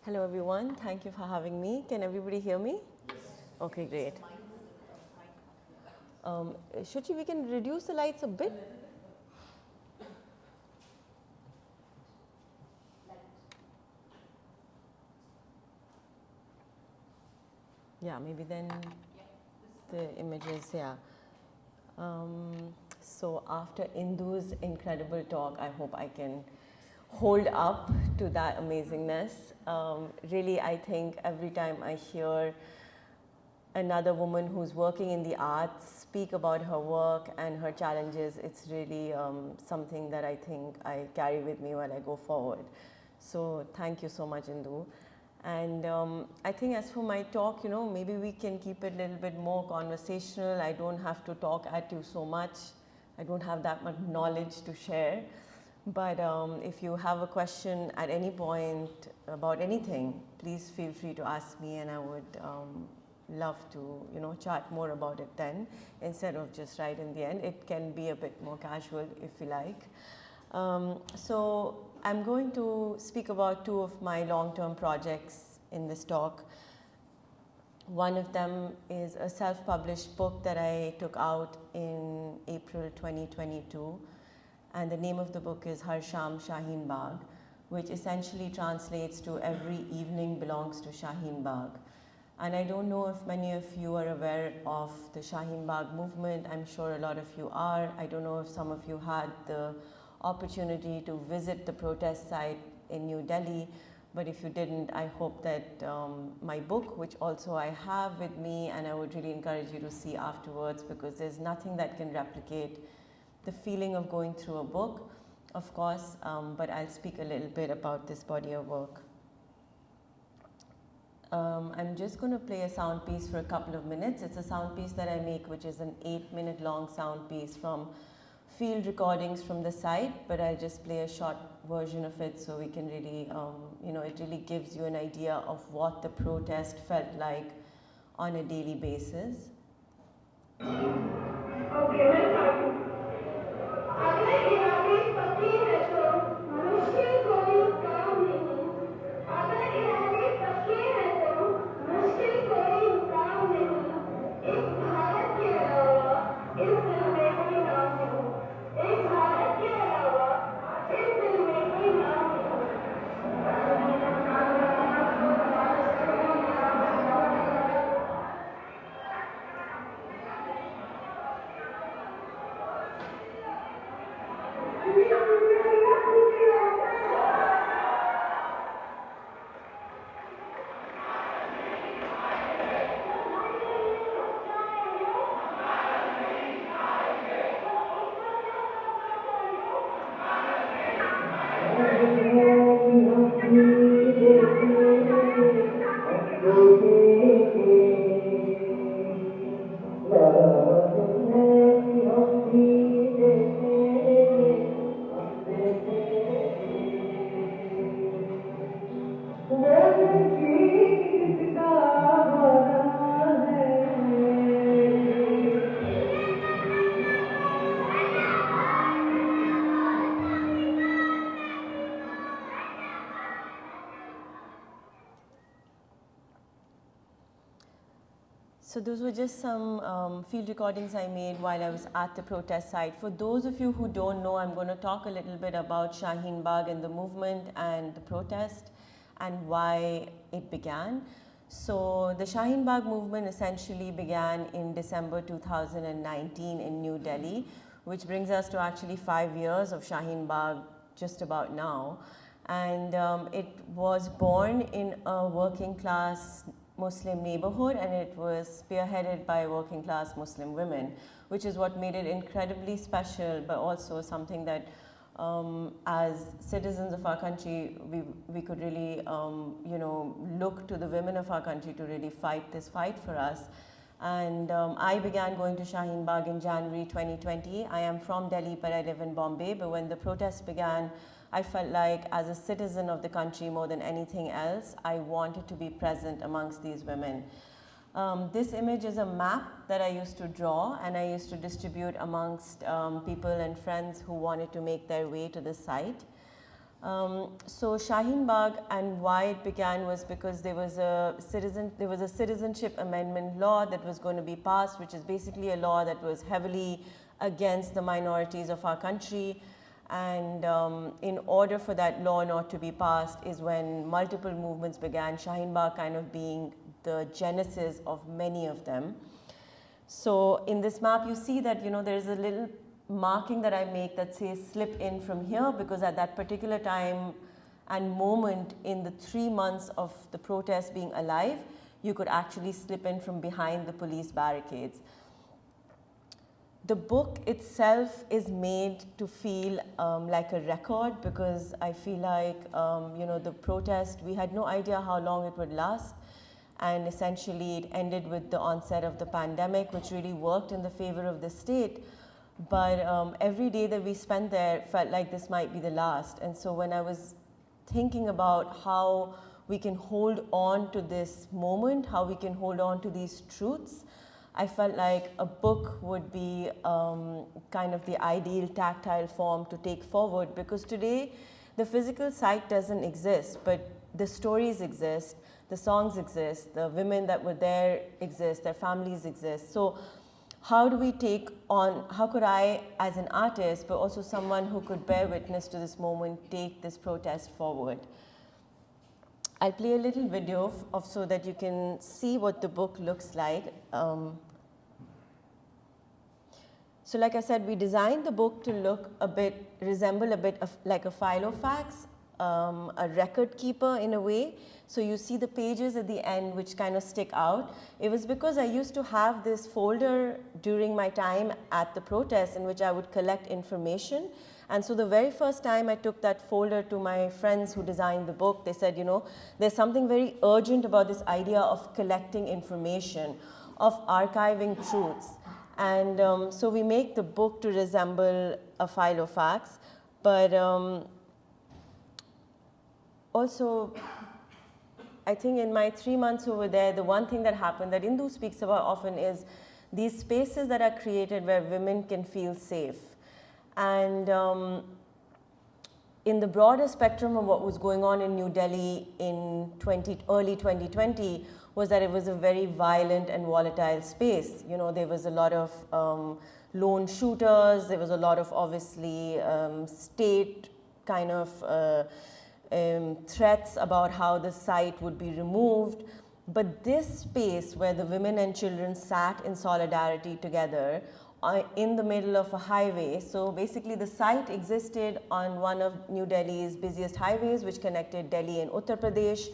Hello everyone, thank you for having me. Can everybody hear me? Yes. Okay, great. We can reduce the lights a bit? Yeah, maybe then the images, yeah. So after Indu's incredible talk, I hope I can hold up to that amazingness. Really, I think every time I hear another woman who's working in the arts speak about her work and her challenges, it's really something that I think I carry with me while I go forward. So thank you so much, Indu. And I think as for my talk, maybe we can keep it a little bit more conversational. I don't have to talk at you so much. I don't have that much knowledge to share. But if you have a question at any point about anything, please feel free to ask me, and I would love to chat more about it then, instead of just right in the end. It can be a bit more casual if you like. So I'm going to speak about two of my long-term projects in this talk. One of them is a self-published book that I took out in April 2022, and the name of the book is Har Sham Shaheen Bagh, which essentially translates to Every Evening Belongs to Shaheen Bagh. And I don't know if many of you are aware of the Shaheen Bagh movement. I'm sure a lot of you are. I don't know if some of you had the opportunity to visit the protest site in New Delhi, but if you didn't, I hope that my book, which also I have with me, and I would really encourage you to see afterwards, because there's nothing that can replicate the feeling of going through a book, of course, but I'll speak a little bit about this body of work. I'm just going to play a sound piece for a couple of minutes. It's a sound piece that I make, which is an 8-minute long sound piece from field recordings from the site, but I'll just play a short version of it so we can really, it really gives you an idea of what the protest felt like on a daily basis. So those were just some field recordings I made while I was at the protest site. For those of you who don't know, I'm going to talk a little bit about Shaheen Bagh and the movement and the protest and why it began. So the Shaheen Bagh movement essentially began in December 2019 in New Delhi, which brings us to actually 5 years of Shaheen Bagh just about now. And it was born in a working class Muslim neighborhood, and it was spearheaded by working class Muslim women, which is what made it incredibly special, but also something that as citizens of our country, we could really look to the women of our country to really fight this fight for us. And I began going to Shaheen Bagh in January 2020. I am from Delhi, but I live in Bombay. But when the protests began, I felt like as a citizen of the country more than anything else, I wanted to be present amongst these women. This image is a map that I used to draw, and I used to distribute amongst people and friends who wanted to make their way to the site. So Shaheen Bagh, and why it began was because there was a citizenship amendment law that was going to be passed, which is basically a law that was heavily against the minorities of our country. And in order for that law not to be passed is when multiple movements began, Shaheen Bagh kind of being the genesis of many of them. So in this map, you see that, there's a little marking that I make that says slip in from here, because at that particular time and moment in the 3 months of the protest being alive, you could actually slip in from behind the police barricades. The book itself is made to feel like a record, because I feel like, the protest, we had no idea how long it would last. And essentially it ended with the onset of the pandemic, which really worked in the favor of the state. But every day that we spent there felt like this might be the last. And so when I was thinking about how we can hold on to this moment, how we can hold on to these truths, I felt like a book would be kind of the ideal tactile form to take forward, because today the physical site doesn't exist, but the stories exist, the songs exist, the women that were there exist, their families exist. So how do we how could I, as an artist, but also someone who could bear witness to this moment, take this protest forward? I'll play a little video so that you can see what the book looks like. So like I said, we designed the book to resemble a bit of like a filofax, a record keeper in a way. So you see the pages at the end which kind of stick out. It was because I used to have this folder during my time at the protest in which I would collect information. And so the very first time I took that folder to my friends who designed the book, they said, there's something very urgent about this idea of collecting information, of archiving truths. And so we make the book to resemble a filofax, but also, I think in my 3 months over there, the one thing that happened that Indu speaks about often is these spaces that are created where women can feel safe. And in the broader spectrum of what was going on in New Delhi in early 2020 was that it was a very violent and volatile space. There was a lot of lone shooters, there was a lot of obviously state kind of threats about how the site would be removed. But this space where the women and children sat in solidarity together in the middle of a highway. So basically the site existed on one of New Delhi's busiest highways, which connected Delhi and Uttar Pradesh.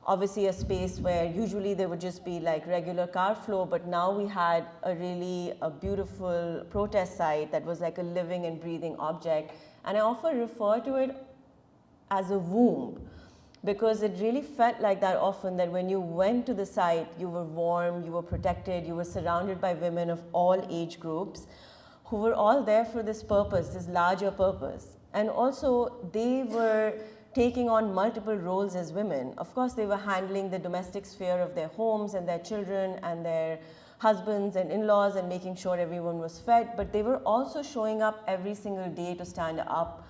Obviously a space where usually there would just be like regular car flow, but now we had a beautiful protest site that was like a living and breathing object. And I often refer to it as a womb, because it really felt like that often, that when you went to the site, you were warm, you were protected, you were surrounded by women of all age groups who were all there for this purpose, this larger purpose. And also they were taking on multiple roles as women. Of course, they were handling the domestic sphere of their homes and their children and their husbands and in-laws and making sure everyone was fed, but they were also showing up every single day to stand up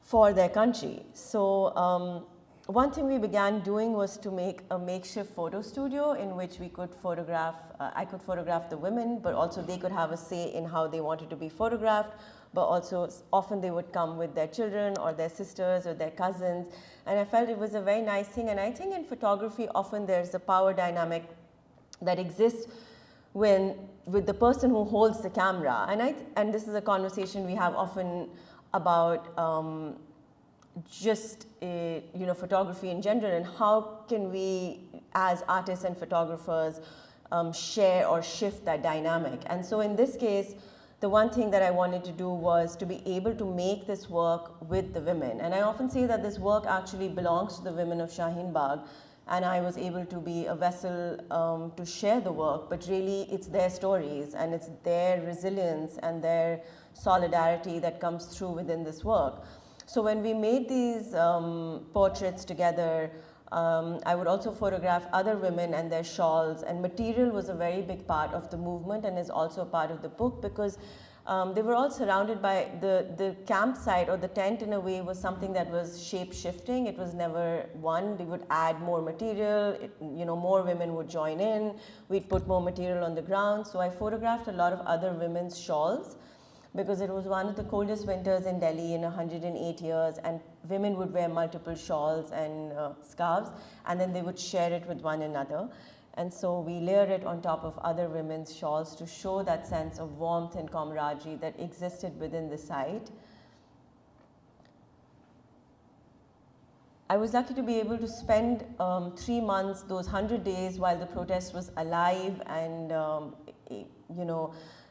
for their country. So one thing we began doing was to make a makeshift photo studio in which we could photograph, I could photograph the women, but also they could have a say in how they wanted to be photographed, but also often they would come with their children or their sisters or their cousins. And I felt it was a very nice thing. And I think in photography, often there's a power dynamic that exists with the person who holds the camera. And this is a conversation we have often about photography in general, and how can we as artists and photographers share or shift that dynamic. And so in this case, the one thing that I wanted to do was to be able to make this work with the women. And I often say that this work actually belongs to the women of Shaheen Bagh, and I was able to be a vessel to share the work, but really it's their stories and it's their resilience and their solidarity that comes through within this work. So when we made these portraits together, I would also photograph other women and their shawls, and material was a very big part of the movement and is also a part of the book, because they were all surrounded by the campsite, or the tent in a way was something that was shape-shifting. It was never one. We would add more material, more women would join in, we'd put more material on the ground. So I photographed a lot of other women's shawls, because it was one of the coldest winters in Delhi in 108 years, and women would wear multiple shawls and scarves, and then they would share it with one another. And so we layer it on top of other women's shawls to show that sense of warmth and camaraderie that existed within the site. I was lucky to be able to spend 3 months, those 100 days, while the protest was alive, and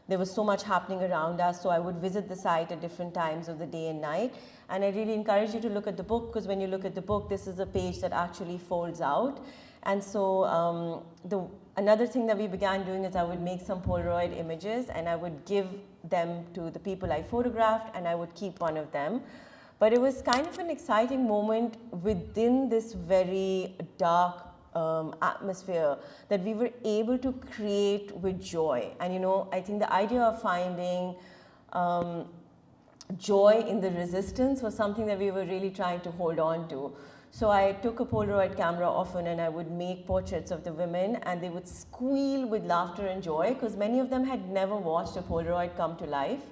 there was so much happening around us. So I would visit the site at different times of the day and night. And I really encourage you to look at the book, because when you look at the book, this is a page that actually folds out. And so another thing that we began doing is I would make some Polaroid images, and I would give them to the people I photographed, and I would keep one of them. But it was kind of an exciting moment within this very dark atmosphere that we were able to create with joy. And I think the idea of finding joy in the resistance was something that we were really trying to hold on to. So I took a Polaroid camera often, and I would make portraits of the women, and they would squeal with laughter and joy, because many of them had never watched a Polaroid come to life.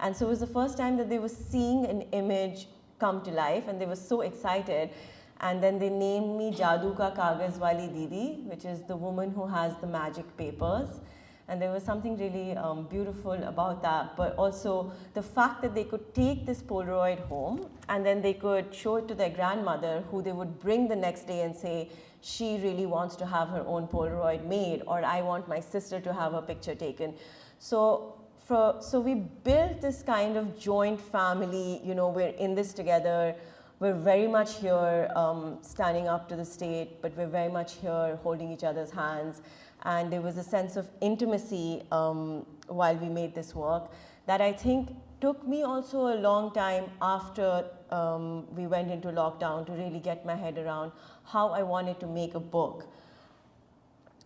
And so it was the first time that they were seeing an image come to life, and they were so excited. And then they named me Jadoo Ka Kagaz Wali Didi, which is the woman who has the magic papers. And there was something really beautiful about that, but also the fact that they could take this Polaroid home, and then they could show it to their grandmother, who they would bring the next day and say, she really wants to have her own Polaroid made, or I want my sister to have a picture taken. So we built this kind of joint family, we're in this together. We're very much here standing up to the state, but we're very much here holding each other's hands. And there was a sense of intimacy while we made this work that I think took me also a long time after we went into lockdown to really get my head around how I wanted to make a book.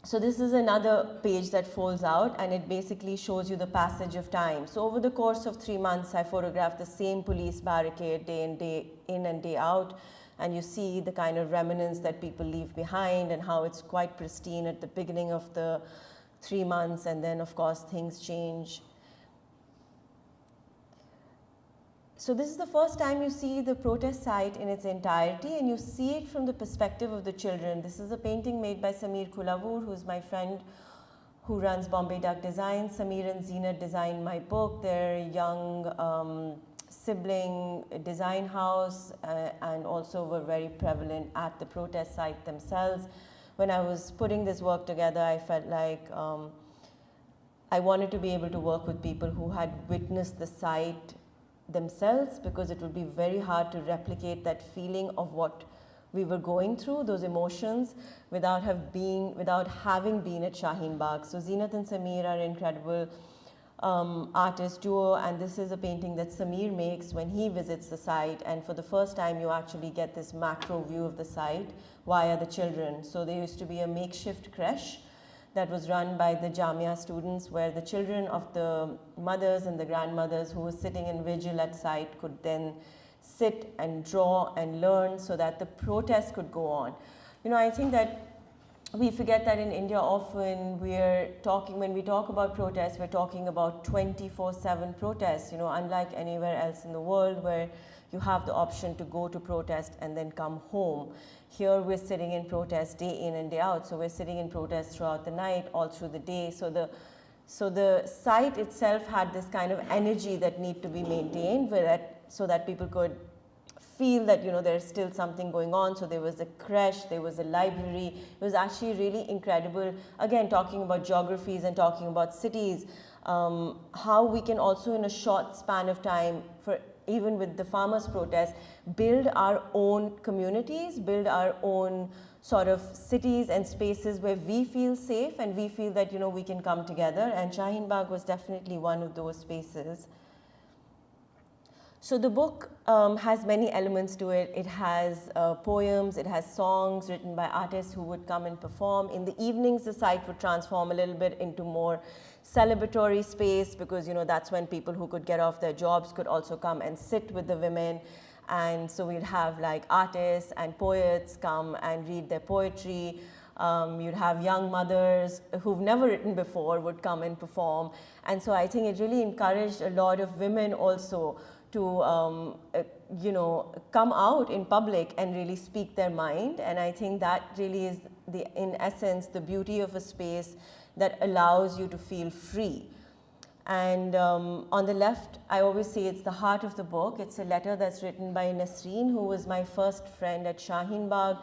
So this is another page that folds out, and it basically shows you the passage of time. So over the course of 3 months, I photographed the same police barricade day in and day out. And you see the kind of remnants that people leave behind, and how it's quite pristine at the beginning of the 3 months, and then of course things change. So this is the first time you see the protest site in its entirety, and you see it from the perspective of the children. This is a painting made by Sameer Kulavur, who's my friend who runs Bombay Duck Design. Sameer and Zeenat designed my book. They're young sibling design house, and also were very prevalent at the protest site themselves. When I was putting this work together, I felt like I wanted to be able to work with people who had witnessed the site themselves, because it would be very hard to replicate that feeling of what we were going through, those emotions, without having been at Shaheen Bagh. So Zeenat and Sameer are incredible artist duo, and this is a painting that Sameer makes when he visits the site, and for the first time you actually get this macro view of the site via the children. So there used to be a makeshift creche that was run by the Jamia students, where the children of the mothers and the grandmothers who were sitting in vigil at site could then sit and draw and learn, so that the protest could go on. I think that we forget that in India often when we talk about protests, we're talking about 24/7 protests, unlike anywhere else in the world where you have the option to go to protest and then come home. Here we're sitting in protest day in and day out. So we're sitting in protest throughout the night, all through the day. So the site itself had this kind of energy that need to be maintained, so that people could feel that there's still something going on. So there was a creche, there was a library. It was actually really incredible. Again, talking about geographies and talking about cities, how we can also in a short span of time, even with the farmers' protest, build our own communities, build our own sort of cities and spaces where we feel safe and we feel that we can come together. And Shaheen Bagh was definitely one of those spaces. So the book has many elements to it. It has poems, it has songs written by artists who would come and perform. In the evenings, the site would transform a little bit into more celebratory space, because that's when people who could get off their jobs could also come and sit with the women. And so we'd have like artists and poets come and read their poetry. You'd have young mothers who've never written before would come and perform. And so I think it really encouraged a lot of women also to come out in public and really speak their mind. And I think that really is in essence the beauty of a space that allows you to feel free. And on the left, I always say it's the heart of the book. It's a letter that's written by Nasreen, who was my first friend at Shaheen Bagh.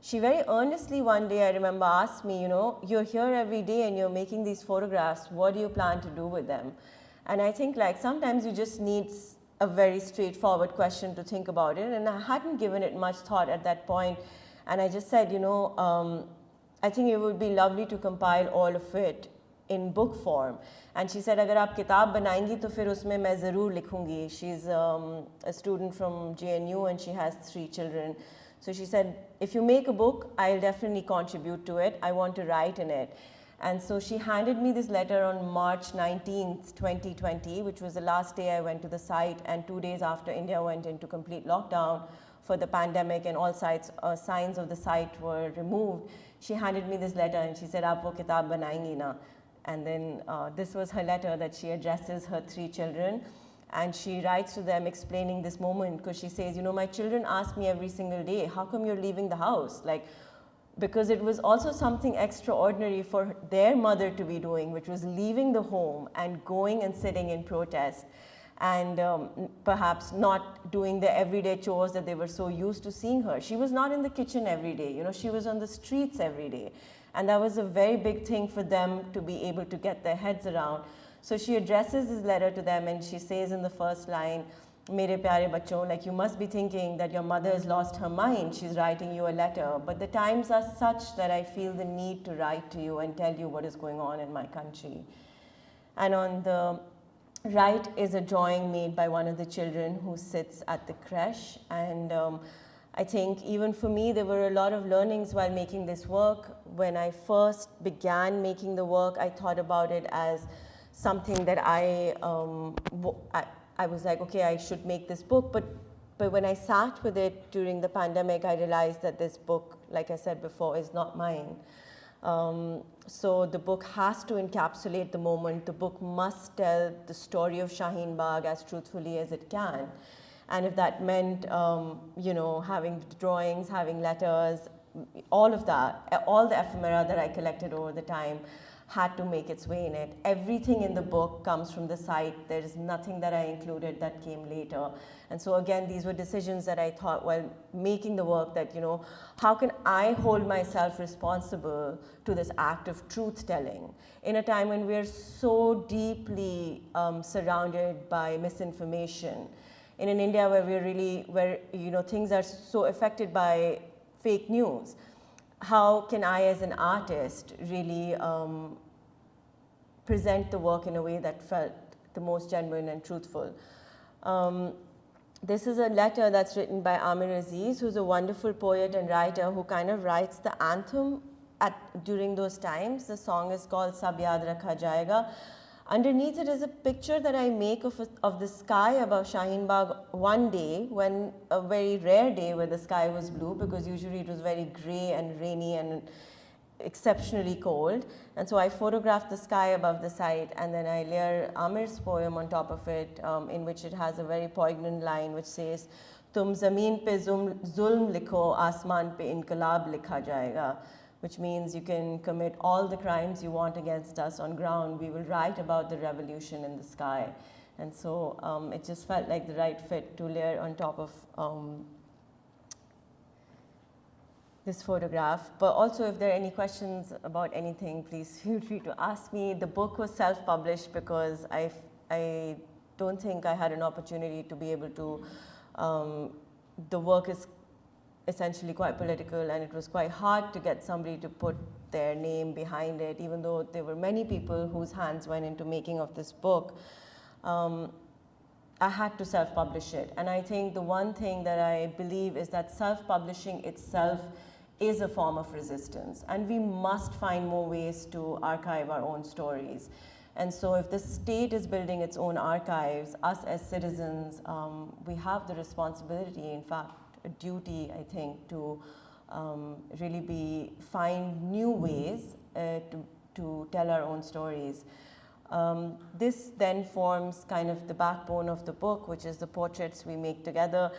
She very earnestly one day, I remember, asked me, you're here every day and you're making these photographs. What do you plan to do with them? And I think like sometimes you just need a very straightforward question to think about it. And I hadn't given it much thought at that point. And I just said, I think it would be lovely to compile all of it in book form. And she said, agar aap kitab banayengi to fir usme main zarur likhungi. She's a student from JNU and she has 3 children. So she said, if you make a book, I'll definitely contribute to it. I want to write in it. And so she handed me this letter on March 19th, 2020, which was the last day I went to the site, and 2 days after India went into complete lockdown for the pandemic and all signs of the site were removed. She handed me this letter and she said, aap wo kitab banayengi na? And then this was her letter that she addresses her 3 children. And she writes to them explaining this moment, because she says, my children ask me every single day, how come you're leaving the house? Because it was also something extraordinary for their mother to be doing, which was leaving the home and going and sitting in protest, and perhaps not doing the everyday chores that they were so used to seeing her. She was not in the kitchen every day, she was on the streets every day. And that was a very big thing for them to be able to get their heads around. So she addresses this letter to them and she says in the first line, Mere pyare bachon, you must be thinking that your mother has lost her mind. She's writing you a letter. But the times are such that I feel the need to write to you and tell you what is going on in my country. And on the right is a drawing made by one of the children who sits at the creche. And I think even for me, there were a lot of learnings while making this work. When I first began making the work, I thought about it as something that I was like, okay, I should make this book. But when I sat with it during the pandemic, I realized that this book, like I said before, is not mine. So the book has to encapsulate the moment. The book must tell the story of Shaheen Bagh as truthfully as it can. And if that meant, having drawings, having letters, all of that, all the ephemera that I collected over the time had to make its way in it. Everything in the book comes from the site. There is nothing that I included that came later. And so again, these were decisions that I thought while making the work that, how can I hold myself responsible to this act of truth-telling in a time when we're so deeply surrounded by misinformation, in an India where things are so affected by fake news. How can I, as an artist, really present the work in a way that felt the most genuine and truthful? This is a letter that's written by Amir Aziz, who's a wonderful poet and writer who kind of writes the anthem during those times. The song is called Sab Yaad Rakha Jayega. Underneath it is a picture that I make of the sky above Shaheen Bagh one day, when a very rare day where the sky was blue, because usually it was very grey and rainy and exceptionally cold. And so I photographed the sky above the site, and then I layer Amir's poem on top of it, in which it has a very poignant line which says, Tum zameen pe zulm likho, asman pe inqilab likha jayega. Which means you can commit all the crimes you want against us on ground. We will write about the revolution in the sky. And so it just felt like the right fit to layer on top of this photograph. But also, if there are any questions about anything, please feel free to ask me. The book was self-published because I don't think I had an opportunity to be able to, the work is essentially quite political, and it was quite hard to get somebody to put their name behind it, even though there were many people whose hands went into making of this book. I had to self-publish it. And I think the one thing that I believe is that self-publishing itself is a form of resistance, and we must find more ways to archive our own stories. And so if the state is building its own archives, us as citizens, we have the responsibility, in fact, a duty, I think, to really find new ways to tell our own stories. This then forms kind of the backbone of the book, which is the portraits we make together.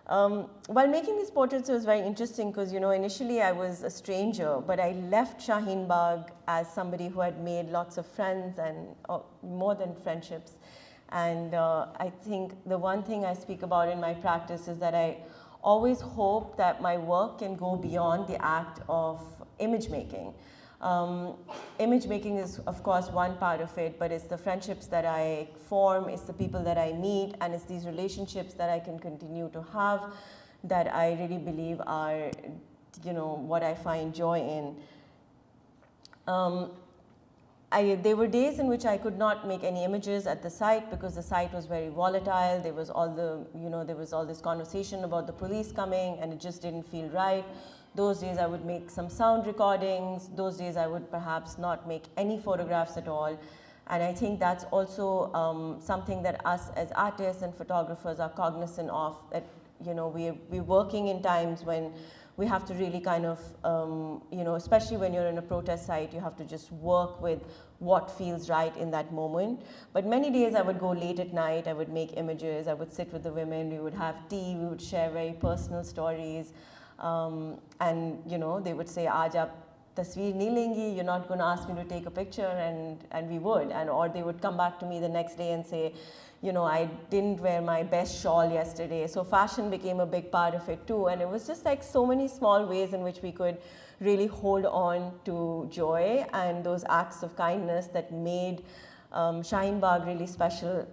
While making these portraits, it was very interesting because, initially I was a stranger, but I left Shaheen Bagh as somebody who had made lots of friends and more than friendships. And I think the one thing I speak about in my practice is that I always hope that my work can go beyond the act of image making. Image making is, of course, one part of it, but it's the friendships that I form, it's the people that I meet, and it's these relationships that I can continue to have that I really believe are, what I find joy in. There were days in which I could not make any images at the site because the site was very volatile. There was all this conversation about the police coming, and it just didn't feel right. Those days I would make some sound recordings. Those days I would perhaps not make any photographs at all. And I think that's also something that us as artists and photographers are cognizant of, that, we're working in times when we have to really kind of, especially when you're in a protest site, you have to just work with what feels right in that moment. But many days I would go late at night, I would make images, I would sit with the women, we would have tea, we would share very personal stories. And they would say, "Aaj aap tasveer nahi lengi, you're not going to ask me to take a picture," and we would. Or they would come back to me the next day and say, "I didn't wear my best shawl yesterday." So fashion became a big part of it too. And it was just like so many small ways in which we could really hold on to joy and those acts of kindness that made Shaheen Bagh really special.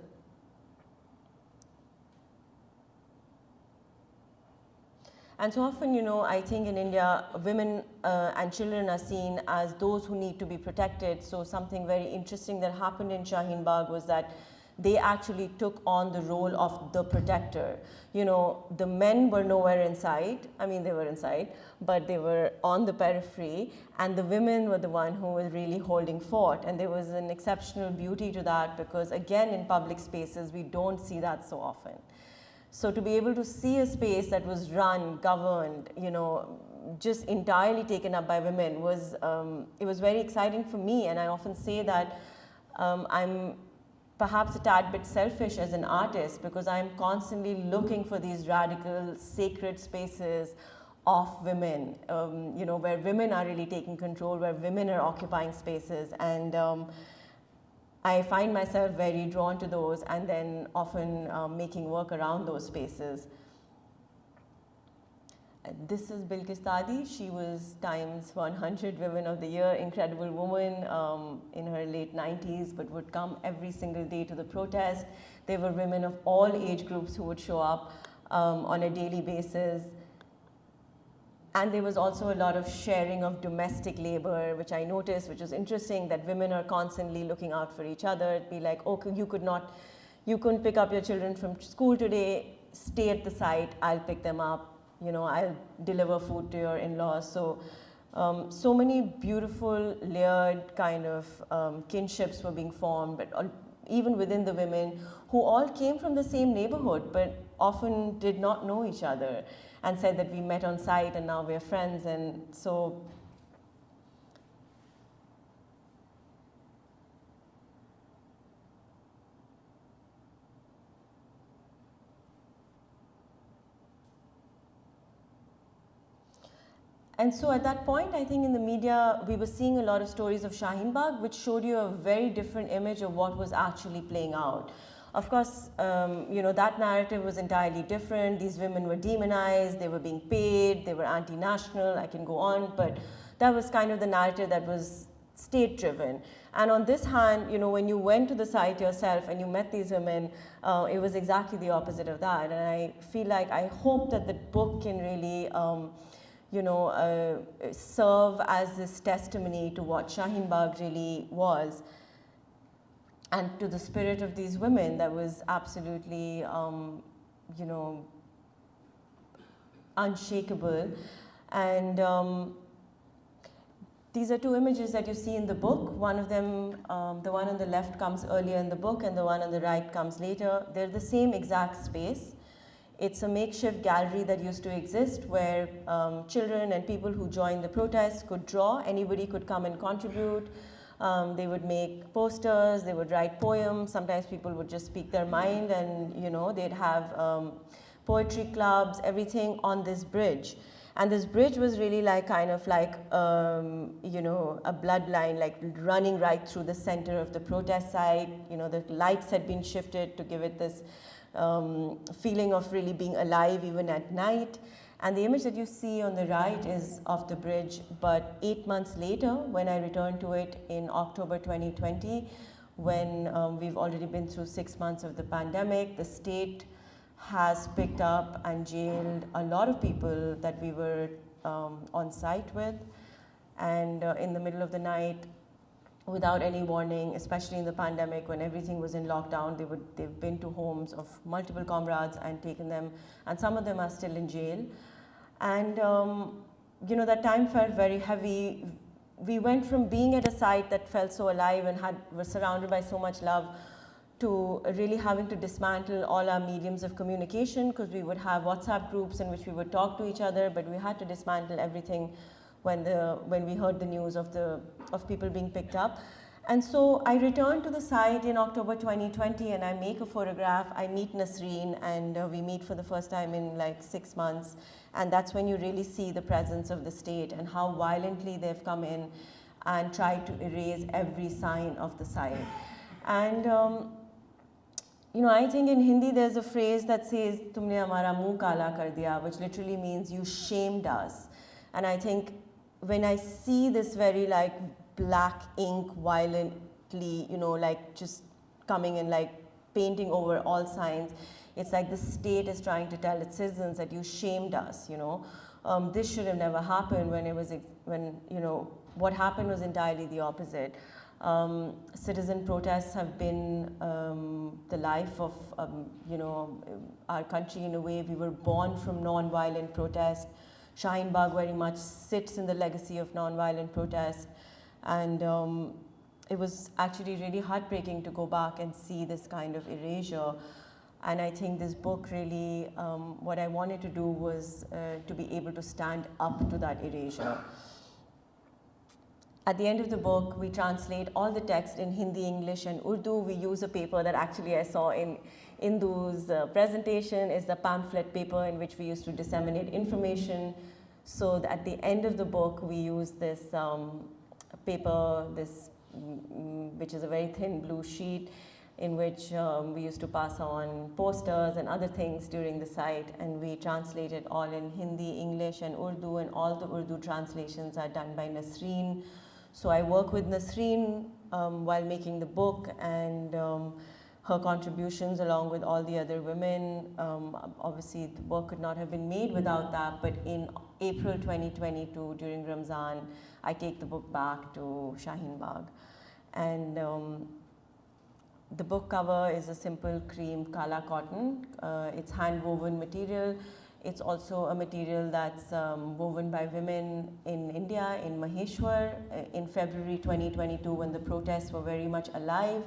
And so often, I think in India, women and children are seen as those who need to be protected. So something very interesting that happened in Shaheen Bagh was that they actually took on the role of the protector. The men were nowhere in sight. I mean, they were inside, but they were on the periphery, and the women were the one who were really holding fort. And there was an exceptional beauty to that because, again, in public spaces, we don't see that so often. So to be able to see a space that was run, governed, just entirely taken up by women it was very exciting for me. And I often say that I'm perhaps a tad bit selfish as an artist because I'm constantly looking for these radical, sacred spaces of women, where women are really taking control, where women are occupying spaces. And I find myself very drawn to those and then often making work around those spaces. This is Bilkis Tadi. She was Times 100 Women of the Year, incredible woman in her late 90s, but would come every single day to the protest. There were women of all age groups who would show up on a daily basis. And there was also a lot of sharing of domestic labor, which I noticed, which was interesting, that women are constantly looking out for each other. It'd be like, "Oh, you couldn't pick up your children from school today, stay at the site, I'll pick them up, I'll deliver food to your in-laws." So many beautiful, layered kind of kinships were being formed, but even within the women who all came from the same neighborhood, but often did not know each other, and said that we met on site and now we're friends. And so at that point, I think in the media, we were seeing a lot of stories of Shaheen Bagh, which showed you a very different image of what was actually playing out. Of course, that narrative was entirely different. These women were demonized, they were being paid, they were anti-national, I can go on, but that was kind of the narrative that was state-driven. And on this hand, when you went to the site yourself and you met these women, it was exactly the opposite of that. And I feel like, I hope that the book can really serve as this testimony to what Shaheen Bagh really was, and to the spirit of these women that was absolutely, unshakable. And these are two images that you see in the book. One of them, the one on the left comes earlier in the book and the one on the right comes later. They're the same exact space. It's a makeshift gallery that used to exist where children and people who joined the protests could draw. Anybody could come and contribute. They would make posters, they would write poems. Sometimes people would just speak their mind, and they'd have poetry clubs, everything on this bridge. And this bridge was really like kind of like a bloodline, like running right through the center of the protest site. The lights had been shifted to give it this feeling of really being alive even at night. And the image that you see on the right is of the bridge, but 8 months later, when I returned to it in October 2020, when we've already been through 6 months of the pandemic, the state has picked up and jailed a lot of people that we were on site with. And in the middle of the night, without any warning, especially in the pandemic when everything was in lockdown, they've been to homes of multiple comrades and taken them, and some of them are still in jail. And that time felt very heavy. We went from being at a site that felt so alive and was surrounded by so much love to really having to dismantle all our mediums of communication, because we would have WhatsApp groups in which we would talk to each other, but we had to dismantle everything when we heard the news of people being picked up. And so I returned to the site in October 2020 and I make a photograph. I meet Nasreen, and we meet for the first time in like 6 months. And that's when you really see the presence of the state and how violently they've come in and tried to erase every sign of the site. And I think in Hindi there's a phrase that says, "Tumne hamara muh kala kar diya," which literally means you shamed us. And I think when I see this very like black ink violently, like just coming and like painting over all signs, it's like the state is trying to tell its citizens that you shamed us. This should have never happened. What happened was entirely the opposite. Citizen protests have been the life of our country in a way. We were born from non-violent protest. Shaheen Bagh very much sits in the legacy of non-violent protest, and it was actually really heartbreaking to go back and see this kind of erasure. And I think this book really, what I wanted to do was to be able to stand up to that erasure. At the end of the book, we translate all the text in Hindi, English, and Urdu. We use a paper that actually I saw in Indu's presentation. Is the pamphlet paper in which we used to disseminate information. So at the end of the book, we use this paper, which is a very thin blue sheet, in which we used to pass on posters and other things during the site, and we translate it all in Hindi, English, and Urdu, and all the Urdu translations are done by Nasreen. So I work with Nasreen while making the book, and her contributions along with all the other women. Obviously the work could not have been made without that, but in April 2022 during Ramzan, I take the book back to Shaheen Bagh. And the book cover is a simple cream kala cotton. It's hand woven material. It's also a material that's woven by women in India, in Maheshwar. In February 2022, when the protests were very much alive,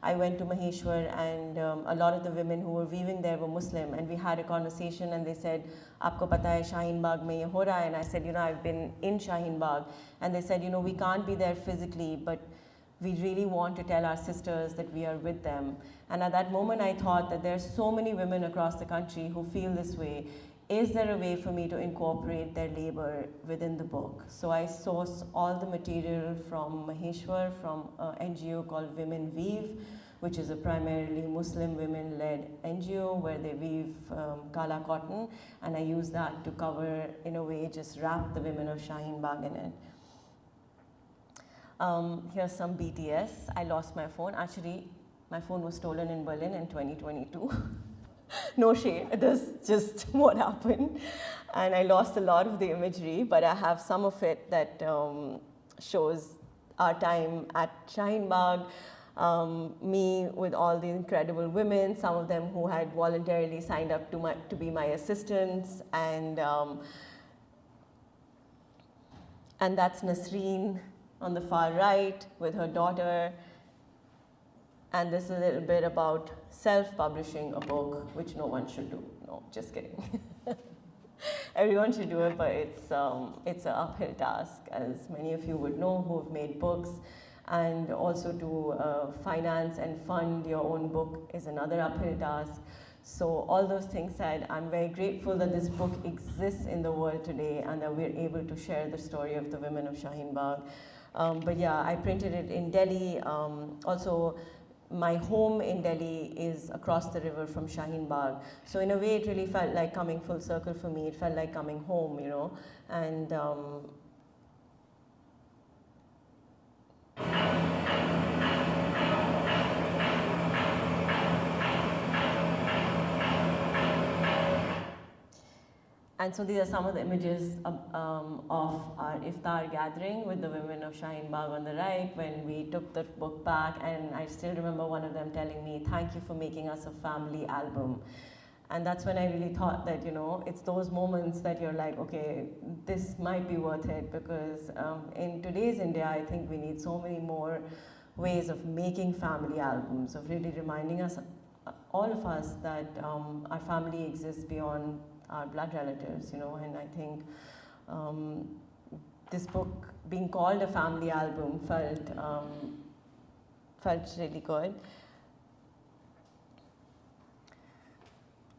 I went to Maheshwar, and a lot of the women who were weaving there were Muslim, and we had a conversation, and they said, "Aapko pata hai Shaheen Bagh mein ye ho raha hai?" And I said, I've been in Shaheen Bagh. And they said, we can't be there physically, but we really want to tell our sisters that we are with them. And at that moment, I thought that there are so many women across the country who feel this way. Is there a way for me to incorporate their labor within the book? So I source all the material from Maheshwar, from an NGO called Women Weave, which is a primarily Muslim women-led NGO where they weave kala cotton, and I use that to cover, in a way, just wrap the women of Shaheen Bagh in it. Here's some BTS. I lost my phone. Actually, my phone was stolen in Berlin in 2022. No shade, that's just what happened. And I lost a lot of the imagery, but I have some of it that shows our time at Shaheen Bagh, me with all the incredible women, some of them who had voluntarily signed up to be my assistants, and that's Nasreen on the far right with her daughter. And this is a little bit about self-publishing a book, which no one should do. No, just kidding. Everyone should do it, but it's an uphill task, as many of you would know who have made books. And also to finance and fund your own book is another uphill task. So all those things said, I'm very grateful that this book exists in the world today and that we're able to share the story of the women of Shaheen Bagh. But yeah, I printed it in Delhi. Also, my home in Delhi is across the river from Shaheen Bagh. So in a way, it really felt like coming full circle for me. It felt like coming home, you know. And so these are some of the images of our iftar gathering with the women of Shaheen Bagh on the right when we took the book back, and I still remember one of them telling me, "Thank you for making us a family album." And that's when I really thought that, you know, it's those moments that you're like, okay, this might be worth it, because in today's India, I think we need so many more ways of making family albums, of really reminding us, all of us, that our family exists beyond our blood relatives, you know. And I think this book being called a family album felt really good.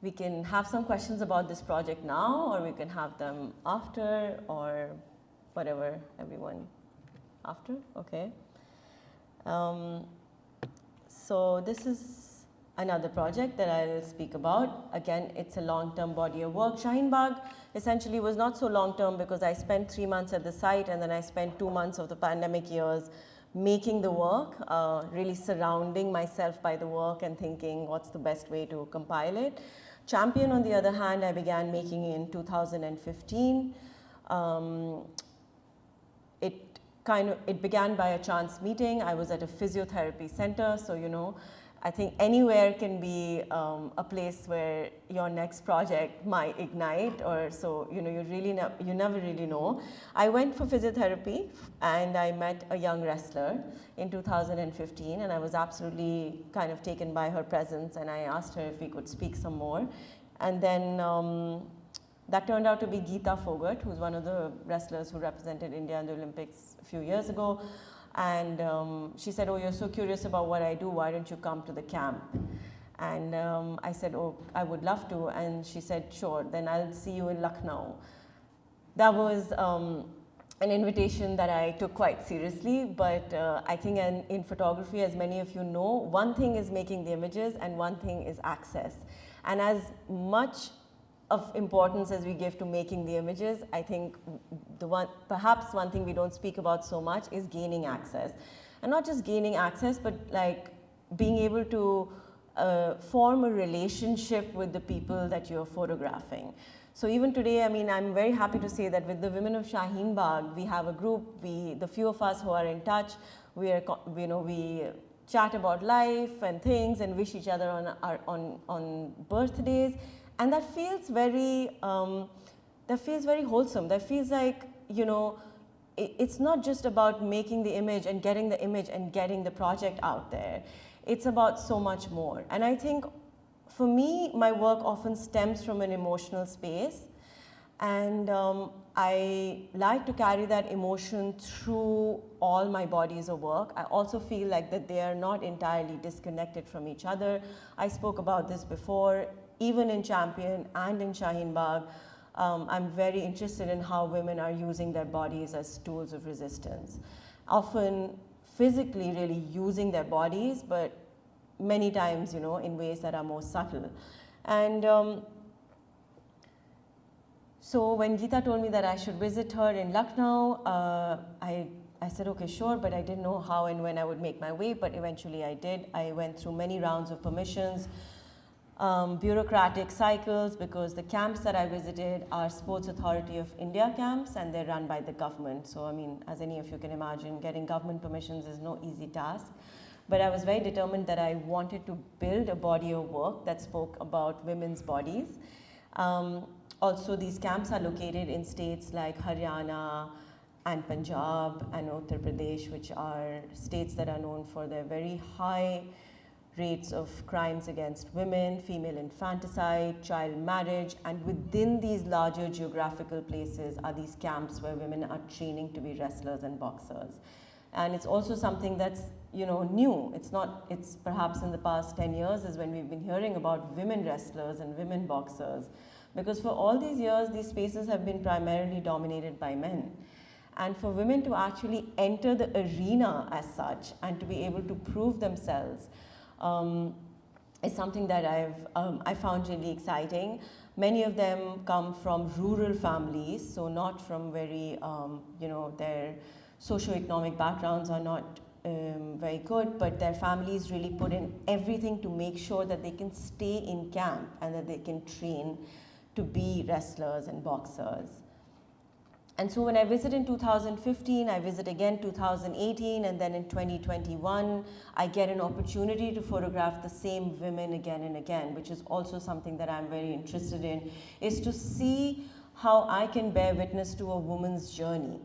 We can have some questions about this project now, or we can have them after, or whatever, everyone. After? Okay. So this is another project that I'll speak about. Again, it's a long-term body of work. Shaheen Bagh essentially was not so long-term because I spent 3 months at the site, and then I spent 2 months of the pandemic years making the work, really surrounding myself by the work and thinking what's the best way to compile it. Champion, on the other hand, I began making in 2015. It began by a chance meeting. I was at a physiotherapy center, so, you know, I think anywhere can be a place where your next project might ignite, or so, you know, you never really know. I went for physiotherapy and I met a young wrestler in 2015, and I was absolutely kind of taken by her presence, and I asked her if we could speak some more. And then that turned out to be Geeta Fogart, who's one of the wrestlers who represented India in the Olympics a few years ago. And she said, "Oh, you're so curious about what I do, why don't you come to the camp?" And I said, "Oh, I would love to." And she said, "Sure, then I'll see you in Lucknow." That was an invitation that I took quite seriously, but I think in photography, as many of you know, one thing is making the images and one thing is access. And as much of importance as we give to making the images, I think perhaps one thing we don't speak about so much is gaining access. And not just gaining access, but like being able to form a relationship with the people that you're photographing. So even today, I mean, I'm very happy to say that with the women of Shaheen Bagh, we have a group, the few of us who are in touch, we chat about life and things and wish each other on birthdays. And that feels very wholesome. That feels like, you know, it's not just about making the image and getting the project out there. It's about so much more. And I think for me, my work often stems from an emotional space. And I like to carry that emotion through all my bodies of work. I also feel like that they are not entirely disconnected from each other. I spoke about this before. Even in Champion and in Shaheen Bagh, I'm very interested in how women are using their bodies as tools of resistance. Often physically really using their bodies, but many times, you know, in ways that are more subtle. And so when Geeta told me that I should visit her in Lucknow, I said, okay, sure, but I didn't know how and when I would make my way, but eventually I did. I went through many rounds of permissions, bureaucratic cycles, because the camps that I visited are Sports Authority of India camps, and they're run by the government. So, I mean, as any of you can imagine, getting government permissions is no easy task. But I was very determined that I wanted to build a body of work that spoke about women's bodies. Also, these camps are located in states like Haryana, and Punjab and Uttar Pradesh, which are states that are known for their very high rates of crimes against women, female infanticide, child marriage, and within these larger geographical places are these camps where women are training to be wrestlers and boxers. And it's also something that's, new. It's perhaps in the past 10 years is when we've been hearing about women wrestlers and women boxers. Because for all these years, these spaces have been primarily dominated by men. And for women to actually enter the arena as such and to be able to prove themselves is something that I found really exciting. Many of them come from rural families, so not from very, their socioeconomic backgrounds are not very good, but their families really put in everything to make sure that they can stay in camp and that they can train to be wrestlers and boxers. And so when I visit in 2015, I visit again 2018, and then in 2021, I get an opportunity to photograph the same women again and again, which is also something that I'm very interested in, is to see how I can bear witness to a woman's journey.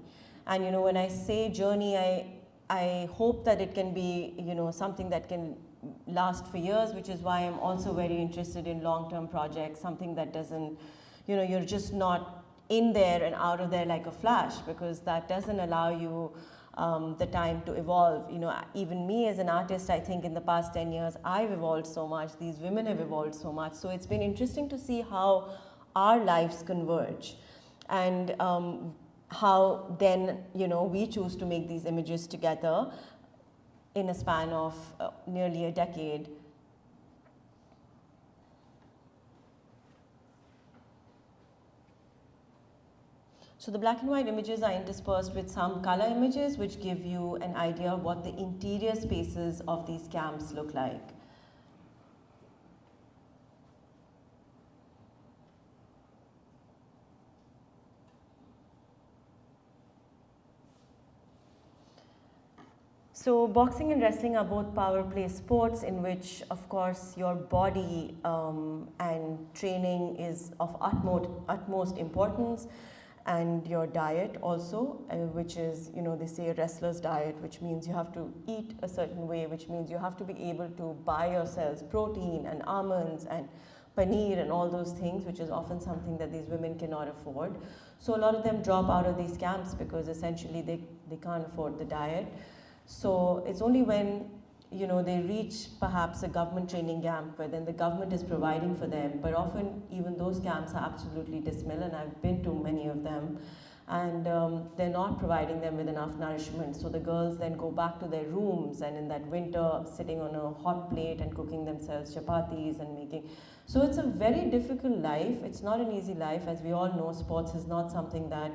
And when I say journey, I hope that it can be, something that can last for years, which is why I'm also very interested in long-term projects, something that doesn't, you're just not in there and out of there like a flash, because that doesn't allow you the time to evolve. Even me as an artist, I think in the past 10 years, I've evolved so much, these women have evolved so much. So it's been interesting to see how our lives converge and how then, we choose to make these images together in a span of nearly a decade. So the black and white images are interspersed with some color images which give you an idea of what the interior spaces of these camps look like. So boxing and wrestling are both power play sports in which, of course, your body and training is of utmost importance. And your diet also, which is, they say a wrestler's diet, which means you have to eat a certain way, which means you have to be able to buy yourselves protein and almonds and paneer and all those things, which is often something that these women cannot afford. So a lot of them drop out of these camps because essentially they can't afford the diet. So it's only when they reach perhaps a government training camp where then the government is providing for them, but often even those camps are absolutely dismal, and I've been to many of them, and they're not providing them with enough nourishment. So the girls then go back to their rooms, and in that winter sitting on a hot plate and cooking themselves chapatis and making. So it's a very difficult life. It's not an easy life. As we all know, sports is not something that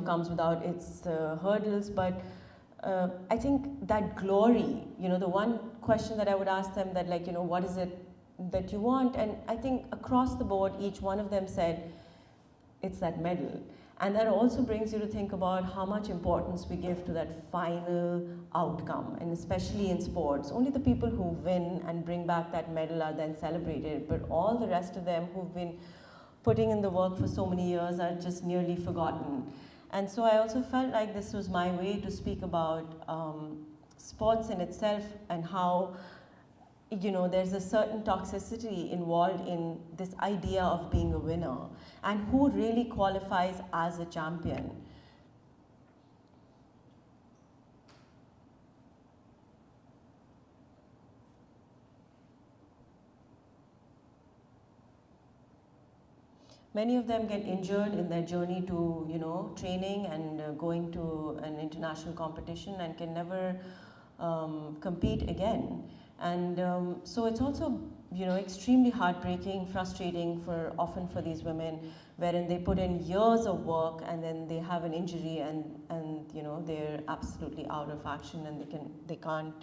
comes without its hurdles, but I think that glory, the one question that I would ask them that what is it that you want? And I think across the board, each one of them said, it's that medal. And that also brings you to think about how much importance we give to that final outcome, and especially in sports. Only the people who win and bring back that medal are then celebrated, but all the rest of them who've been putting in the work for so many years are just nearly forgotten. And so I also felt like this was my way to speak about sports in itself and how, there's a certain toxicity involved in this idea of being a winner and who really qualifies as a champion. Many of them get injured in their journey to, training and going to an international competition and can never compete again. And so it's also, extremely heartbreaking, frustrating often for these women, wherein they put in years of work and then they have an injury and they're absolutely out of action, and they can't,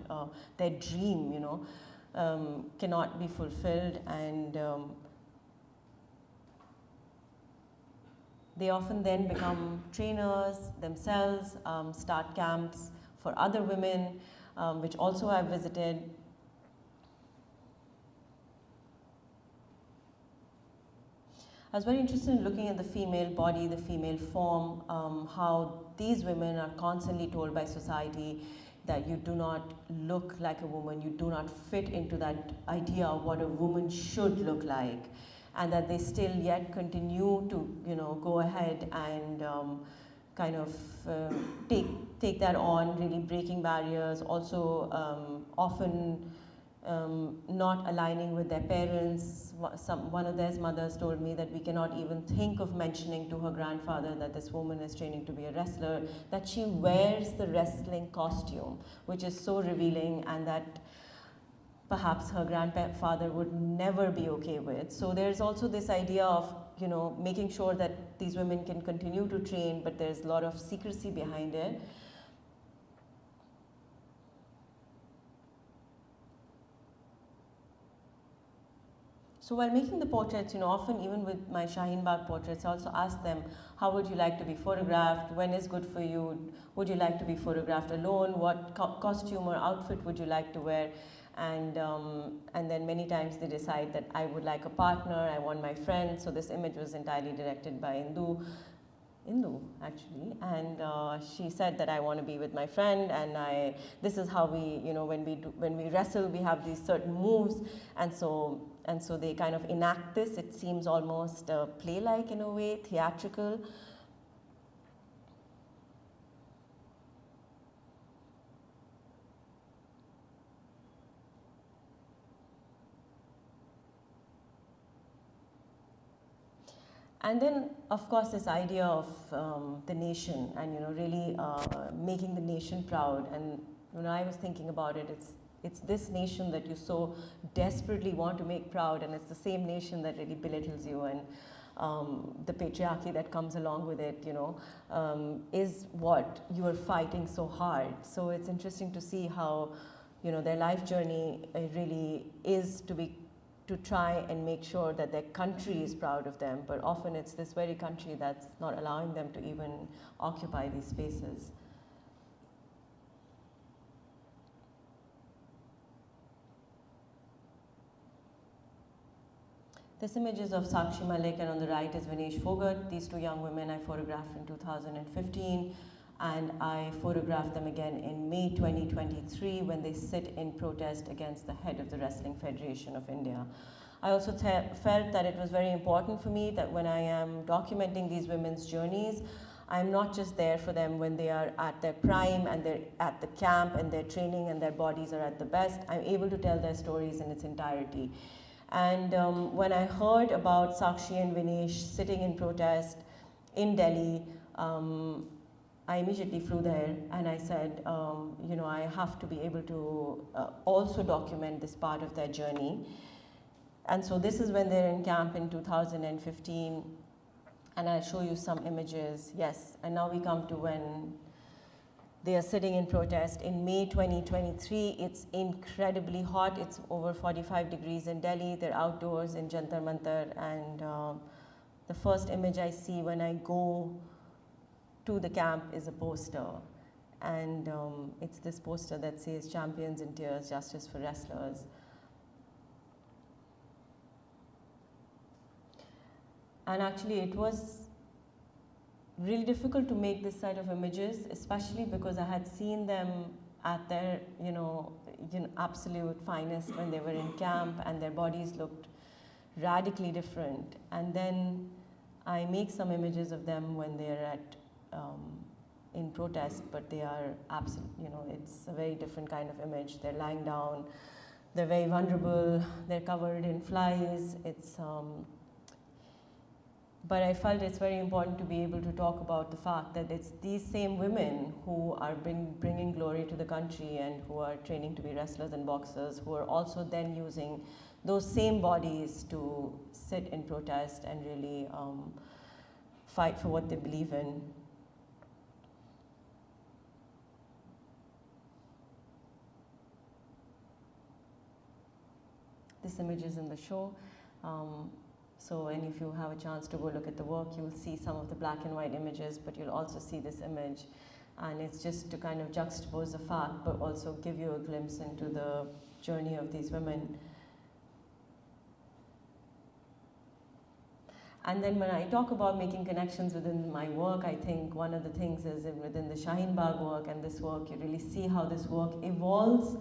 their dream, cannot be fulfilled, and they often then become trainers themselves, start camps for other women, which also I've visited. was very interested in looking at the female body, the female form, how these women are constantly told by society that you do not look like a woman, you do not fit into that idea of what a woman should look like, and that they still yet continue to, go ahead and kind of take that on, really breaking barriers, also often not aligning with their parents. One of their mothers told me that we cannot even think of mentioning to her grandfather that this woman is training to be a wrestler, that she wears the wrestling costume, which is so revealing, and that perhaps her grandfather would never be okay with. So there's also this idea of, making sure that these women can continue to train, but there's a lot of secrecy behind it. So while making the portraits, often even with my Shaheen Bagh portraits, I also ask them, how would you like to be photographed? When is good for you? Would you like to be photographed alone? What costume or outfit would you like to wear? And then many times they decide that I would like a partner, I want my friend. So this image was entirely directed by Indu actually, and she said that I want to be with my friend, and this is how we, when we wrestle, we have these certain moves, and so they kind of enact this. It seems almost play-like in a way, theatrical. And then, of course, this idea of the nation and, really making the nation proud. And when I was thinking about it, it's this nation that you so desperately want to make proud, and it's the same nation that really belittles you, and the patriarchy that comes along with it, is what you are fighting so hard. So it's interesting to see how, their life journey really is to try and make sure that their country is proud of them, but often it's this very country that's not allowing them to even occupy these spaces. This image is of Sakshi Malik, and on the right is Vinesh Fogart. These two young women I photographed in 2015, and I photographed them again in May 2023 when they sit in protest against the head of the Wrestling Federation of India. I also felt that it was very important for me that when I am documenting these women's journeys, I'm not just there for them when they are at their prime and they're at the camp and they're training and their bodies are at the best. I'm able to tell their stories in its entirety. And when I heard about Sakshi and Vinesh sitting in protest in Delhi, I immediately flew there and I said, I have to be able to also document this part of their journey. And so this is when they're in camp in 2015, and I'll show you some images. Yes, and now we come to when they are sitting in protest in May 2023. It's incredibly hot. It's over 45 degrees in Delhi. They're outdoors in Jantar Mantar, and the first image I see when I go to the camp is a poster, and it's this poster that says "Champions in Tears, Justice for Wrestlers." And actually it was really difficult to make this side of images, especially because I had seen them at their absolute finest when they were in camp, and their bodies looked radically different. And then I make some images of them when they're in protest, but they are it's a very different kind of image. They're lying down, they're very vulnerable, they're covered in flies. But I felt it's very important to be able to talk about the fact that it's these same women who are bringing glory to the country and who are training to be wrestlers and boxers, who are also then using those same bodies to sit in protest and really fight for what they believe in. This image is in the show. And if you have a chance to go look at the work, you'll see some of the black and white images, but you'll also see this image. And it's just to kind of juxtapose the fact, but also give you a glimpse into the journey of these women. And then when I talk about making connections within my work, I think one of the things is within the Shaheen Bagh work and this work, you really see how this work evolves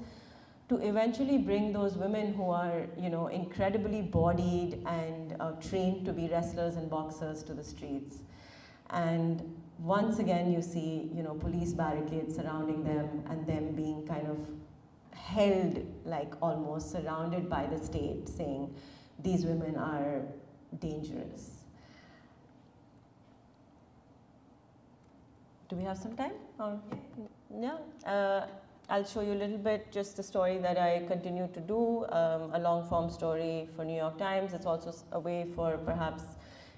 to eventually bring those women who are, incredibly bodied and trained to be wrestlers and boxers to the streets. And once again, you see, police barricades surrounding them and them being kind of held, like almost surrounded by the state, saying these women are dangerous. Do we have some time? Or, yeah. I'll show you a little bit, just the story that I continue to do, a long form story for New York Times. It's also a way for perhaps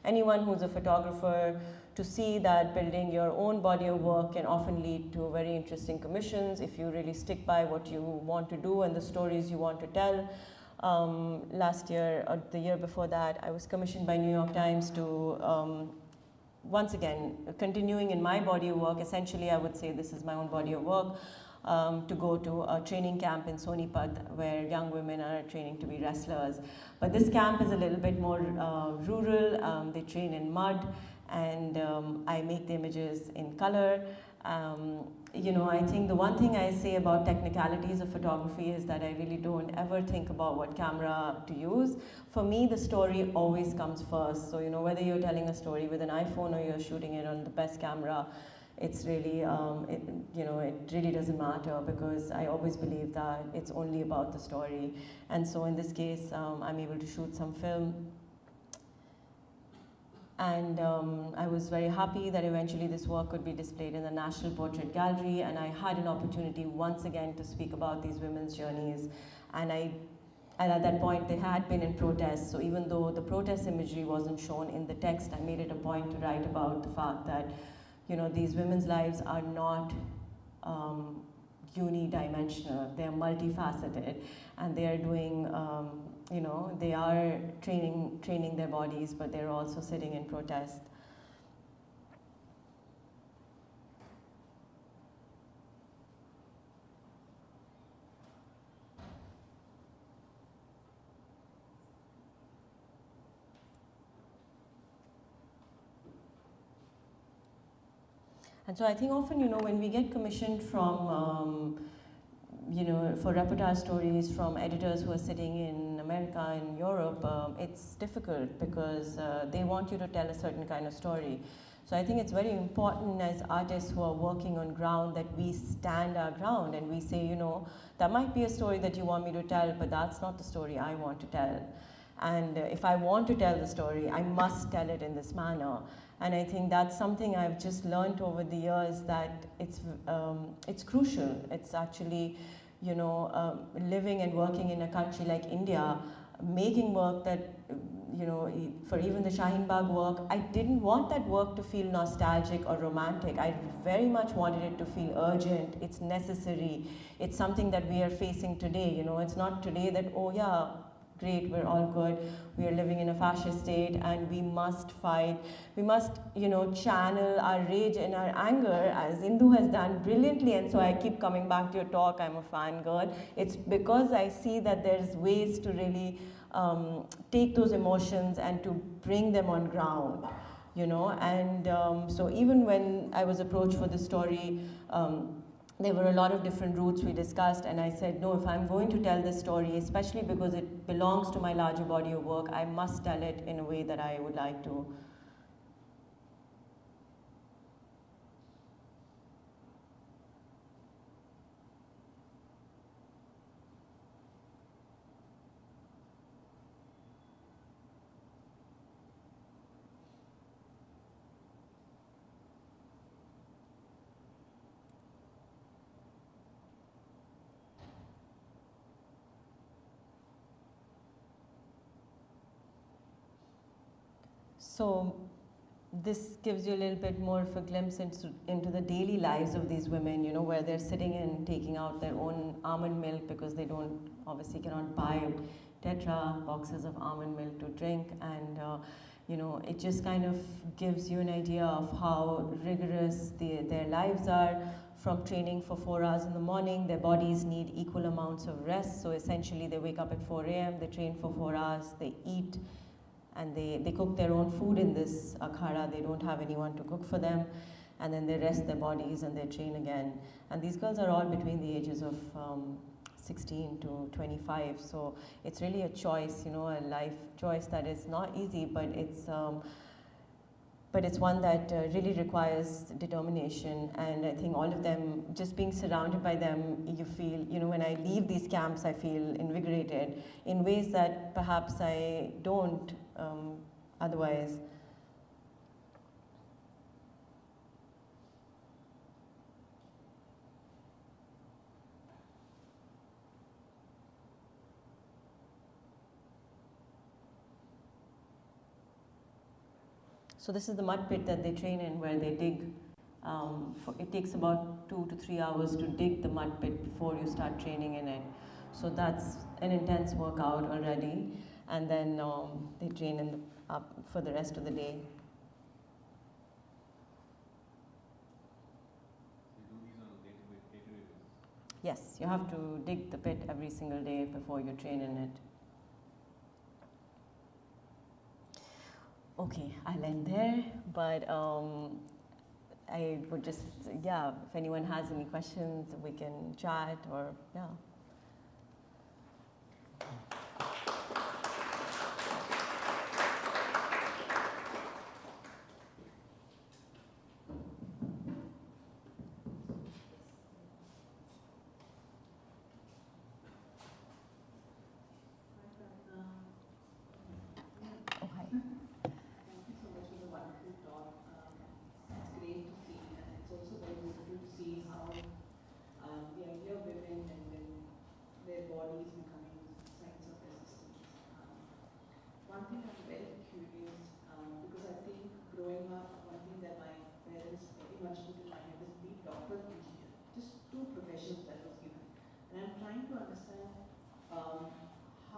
anyone who's a photographer to see that building your own body of work can often lead to very interesting commissions if you really stick by what you want to do and the stories you want to tell. Last year, or the year before that, I was commissioned by New York Times to, once again, continuing in my body of work, essentially I would say this is my own body of work, to go to a training camp in Sonipat where young women are training to be wrestlers. But this camp is a little bit more rural. They train in mud, and I make the images in color. I think the one thing I say about technicalities of photography is that I really don't ever think about what camera to use. For me, the story always comes first. So, whether you're telling a story with an iPhone or you're shooting it on the best camera, it's really, it really doesn't matter, because I always believe that it's only about the story. And so in this case, I'm able to shoot some film. And I was very happy that eventually this work could be displayed in the National Portrait Gallery, and I had an opportunity once again to speak about these women's journeys. And at that point, they had been in protest, so even though the protest imagery wasn't shown in the text, I made it a point to write about the fact that these women's lives are not unidimensional, they're multifaceted, and they are doing, they are training their bodies, but they're also sitting in protest. And so I think often, when we get commissioned from, for reportage stories from editors who are sitting in America and Europe, it's difficult because they want you to tell a certain kind of story. So I think it's very important as artists who are working on ground that we stand our ground and we say, that might be a story that you want me to tell, but that's not the story I want to tell. And if I want to tell the story, I must tell it in this manner. And I think that's something I've just learned over the years, that it's crucial. It's actually, living and working in a country like India, making work that, for even the Shaheen Bagh work, I didn't want that work to feel nostalgic or romantic. I very much wanted it to feel urgent. It's necessary. It's something that we are facing today. It's not today that, oh yeah, great, we're all good, we are living in a fascist state and we must fight, we must, channel our rage and our anger, as Indu has done brilliantly. And so I keep coming back to your talk, I'm a fangirl. It's because I see that there's ways to really take those emotions and to bring them on ground, and so even when I was approached for this story, there were a lot of different routes we discussed, and I said, no, if I'm going to tell this story, especially because it belongs to my larger body of work, I must tell it in a way that I would like to. So this gives you a little bit more of a glimpse into the daily lives of these women, where they're sitting and taking out their own almond milk because they obviously cannot buy Tetra boxes of almond milk to drink. And, it just kind of gives you an idea of how rigorous their lives are. From training for 4 hours in the morning, their bodies need equal amounts of rest. So essentially they wake up at 4 a.m., they train for 4 hours, they eat, and they cook their own food in this akhada. They don't have anyone to cook for them, and then they rest their bodies and they train again. And these girls are all between the ages of 16 to 25, so it's really a choice, you know, a life choice that is not easy, but it's one that really requires determination. And I think all of them, just being surrounded by them, you feel, you know, when I leave these camps, I feel invigorated in ways that perhaps I don't otherwise. So this is the mud pit that they train in, where they dig. It takes about 2 to 3 hours to dig the mud pit before you start training in it. So that's an intense workout already. And then they train in for the rest of the day. Yes, you have to dig the pit every single day before you train in it. Okay, I'll end there, but I would just, yeah, if anyone has any questions, we can chat, or yeah.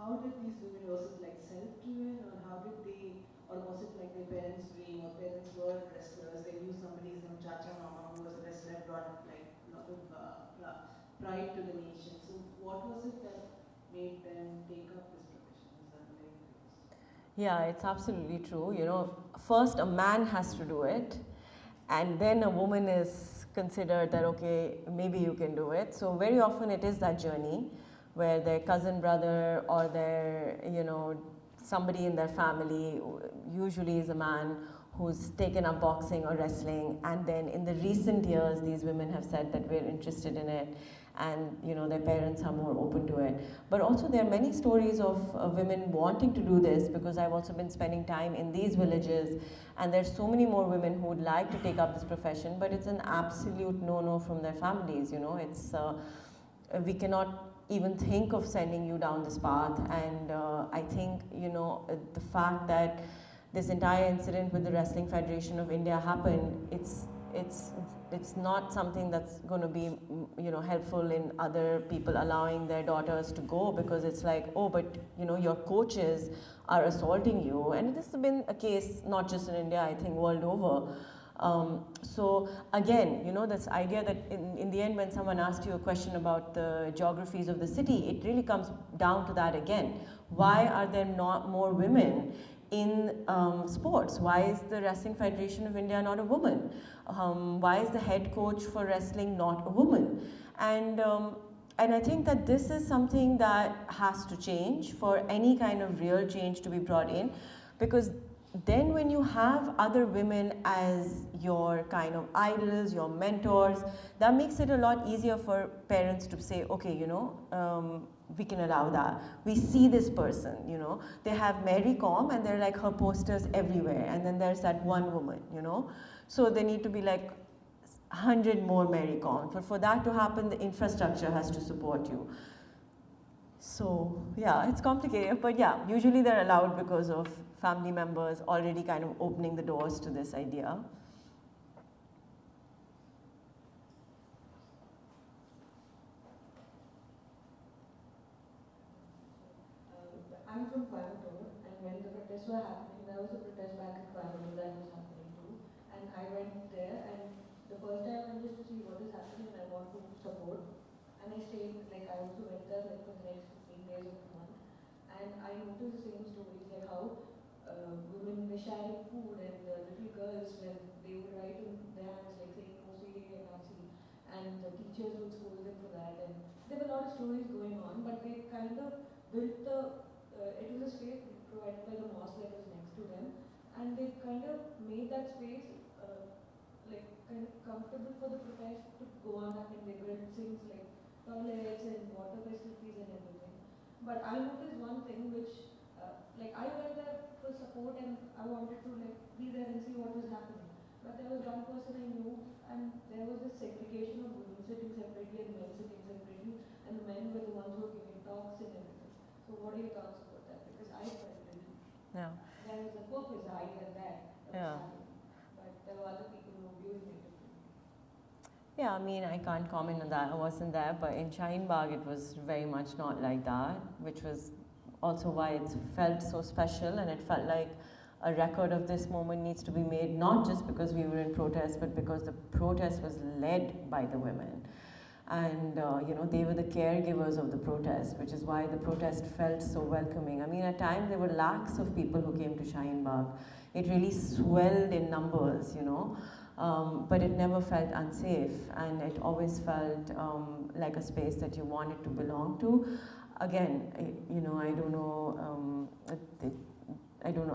How did these women, was it like self-driven, or how did they, or was it like their parents' dream, or parents were wrestlers, they knew somebody's name, Chacha Mama, who was a wrestler, brought like a lot of pride to the nation. So what was it that made them take up this profession? Is that very curious? Yeah, it's absolutely true. You know, first a man has to do it, and then a woman is considered that, okay, maybe you can do it. So very often it is that journey where their cousin brother or their, you know, somebody in their family, usually is a man, who's taken up boxing or wrestling, and then in the recent years these women have said that we're interested in it, and you know, their parents are more open to it. But also there are many stories of women wanting to do this, because I've also been spending time in these villages, and there's so many more women who would like to take up this profession, but it's an absolute no-no from their families. You know, it's we cannot even think of sending you down this path. And I think, you know, the fact that this entire incident with the Wrestling Federation of India happened, it's not something that's going to be, you know, helpful in other people allowing their daughters to go, because it's like, oh, but you know, your coaches are assaulting you. And this has been a case not just in India, I think world over. So again, you know, this idea that in the end, when someone asks you a question about the geographies of the city, it really comes down to that again. Why are there not more women in sports? Why is the Wrestling Federation of India not a woman? Why is the head coach for wrestling not a woman? And I think that this is something that has to change for any kind of real change to be brought in, because then when you have other women as your kind of idols, your mentors, that makes it a lot easier for parents to say, okay, you know, we can allow that. We see this person, you know. They have Mary Com, and they're like her posters everywhere, and then there's that one woman, you know. So they need to be like 100 more Mary Coms. But for that to happen, the infrastructure has to support you. So yeah, it's complicated, but yeah, usually they're allowed because of family members already kind of opening the doors to this idea. I'm from Coimbatore, and when the protests were happening, there was a protest back in Coimbatore that was happening too. And I went there, and the first time I went just to see what is happening, and I want to support. And I stayed, like I also went there like for the next 15 days of the month. And I noticed the same stories, like how they shared food, and the little girls, when they would write in their hands like saying no see and Nancy, and the teachers would scold them for that, and there were a lot of stories going on, but they kind of built it was a space provided by the mosque that was next to them, and they kind of made that space like kind of comfortable for the protest to go on happening. They built things like toilets and water facilities and everything. But I noticed one thing which, like I went there for support and I wanted to like be there and see what was happening. But there was one person I knew, and there was this segregation of women sitting separately and men sitting separately, and the men were the ones who were giving talks and everything. So what are your thoughts about that? Because I felt it. Yeah. There was a purpose behind that was Yeah. happening. But there were other people who were viewing it differently. Yeah, I mean, I can't comment on that. I wasn't there, but in Shaheen Bagh, it was very much not like that, which was also why it felt so special, and it felt like a record of this moment needs to be made, not just because we were in protest, but because the protest was led by the women. And, you know, they were the caregivers of the protest, which is why the protest felt so welcoming. I mean, at times there were lakhs of people who came to Shaheen Bagh. It really swelled in numbers, you know. But it never felt unsafe, and it always felt like a space that you wanted to belong to. Again, you know, I don't know,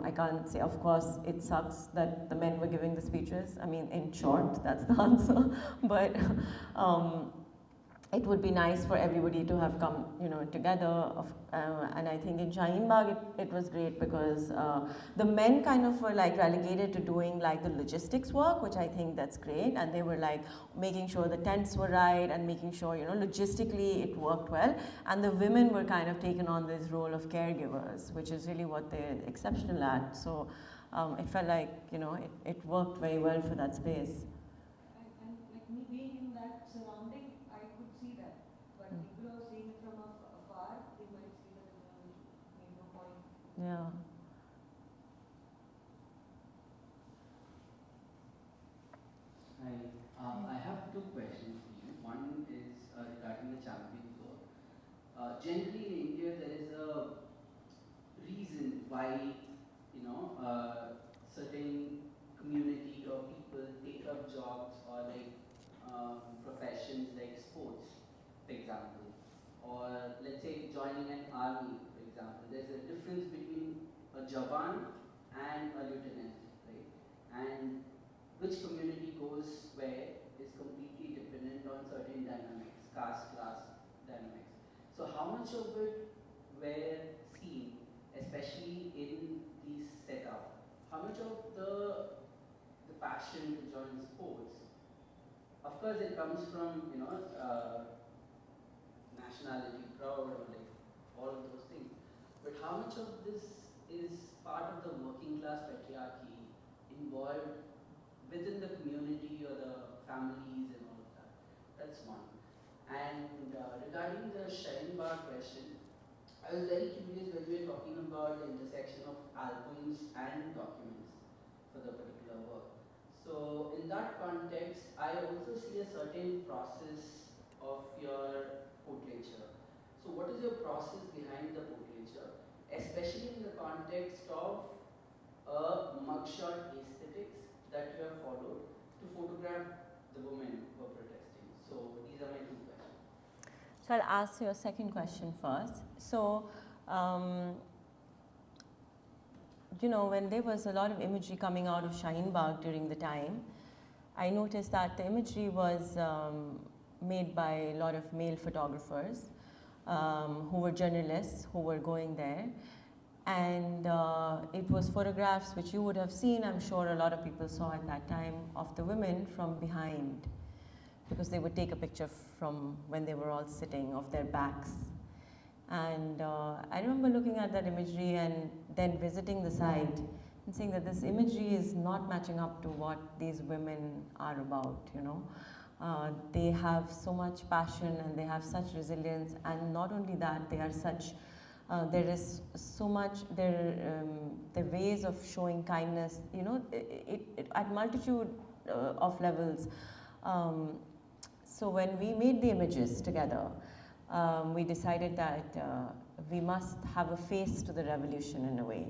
I can't say, of course, it sucks that the men were giving the speeches. I mean, in short, that's the answer. But it would be nice for everybody to have come, you know, together. And I think in Shaheen Bagh, it was great because the men kind of were like relegated to doing like the logistics work, which I think that's great. And they were like making sure the tents were right and making sure, you know, logistically it worked well. And the women were kind of taken on this role of caregivers, which is really what they're exceptional at. So it felt like, you know, it worked very well for that space. And like me being in that surrounding, I could see that. But people who are seeing it from afar, they might see that made no point. Yeah. I have two questions for you. One is regarding the champion tour. Generally in India, there is a reason why, you know, certain community or people take up jobs or like professions like sports, for example, or let's say joining an army, for example. There's a difference between a Jawan and a lieutenant, right? And which community goes where is completely dependent on certain dynamics, caste, class dynamics. So how much of it were seen, especially in these setup? How much of the passion to join sports? Of course, it comes from, you know, nationality, proud, or like all of those things. But how much of this is part of the working class patriarchy involved within the community or the families and all of that? That's one. And regarding the Shaheen Bagh question, I was very curious when we were talking about the intersection of albums and documents for the particular work. So in that context, I also see a certain process of your portraiture. So what is your process behind the portraiture, especially in the context of a mugshot aesthetics that you have followed to photograph the women who are protesting? So these are my two questions. So I'll ask your second question first. So, you know, when there was a lot of imagery coming out of Shaheen Bagh during the time, I noticed that the imagery was made by a lot of male photographers who were journalists who were going there. And it was photographs which you would have seen, I'm sure a lot of people saw at that time, of the women from behind, because they would take a picture from when they were all sitting, of their backs. And I remember looking at that imagery and then visiting the site and saying that this imagery is not matching up to what these women are about, you know. They have so much passion and they have such resilience, and not only that, they are such, there is so much, the ways of showing kindness, you know, at multitude of levels. So when we made the images together, we decided that we must have a face to the revolution in a way.